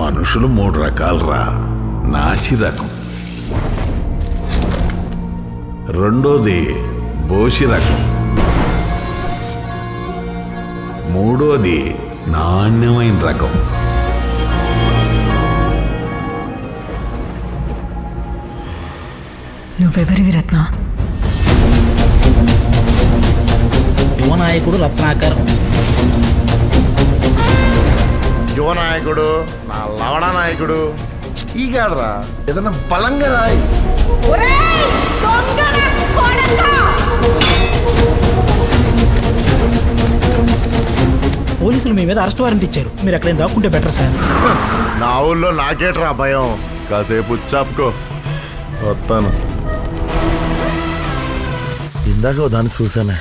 మనుషులు 3 రకాలరా. నాసి రకం, రెండోది బోసి రకం, మూడోది నాణ్యమైన రకం. నువ్వెవరివి రత్న? యువనాయకుడు రత్నాకర్. యువనాయకుడు నా లవణ నాయకుడు ఈ కాడరా. ఏదన్నా బలంగా రాయి. పోలీసులు మీ మీద అరెస్ట్ వారెంట్ ఇచ్చారు. మీరు ఎక్కడైనా దాక్కుంటే బెటర్ సార్. నా ఊళ్ళో నాకేట్రా భయం. కాసేపు చాపుకో, వస్తాను. ఇందాక దాన్ని చూసానే,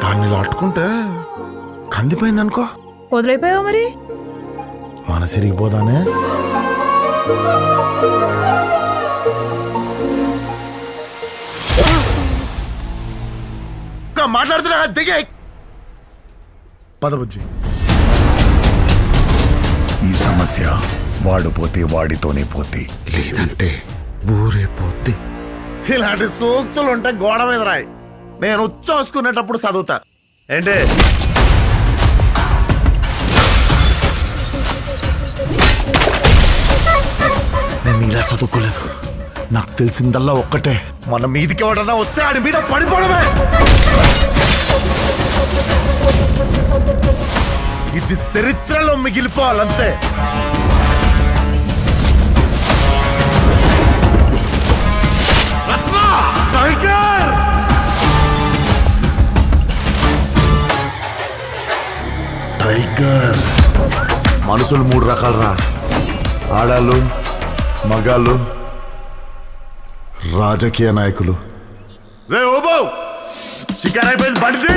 దాన్ని లాట్టుకుంటే కందిపోయింది అనుకో. వదిలేపోయావు మరి? మన సిరిగిపోదానే. మాట్లాడుతున్నా దిగే పదబుజ్జి. ఈ సమస్య వాడు పోతే వాడితోనే పోతే, లేదంటే ఊరే పోతే. ఇలాంటి సూక్తులు ఉంటే గోడ మీద రాయి. నేను ఉచ్చోసుకునేటప్పుడు చదువుతా. ఏంటి నేను ఇలా చదువుకోలేదు. నాకు తెలిసిందల్లా ఒక్కటే, మన మీదికి ఎవడన్నా వస్తే ఆడి మీద పడిపోవడమే. ఇది చరిత్రలో మిగిలిపోవాలంతే. టైగర్. మనుషులు 3 రకాలరా. ఆడాళ్ళు, మగాళ్ళు, రాజకీయ నాయకులు. రే ఓబో, షికార్ అయిపోయింది, బండి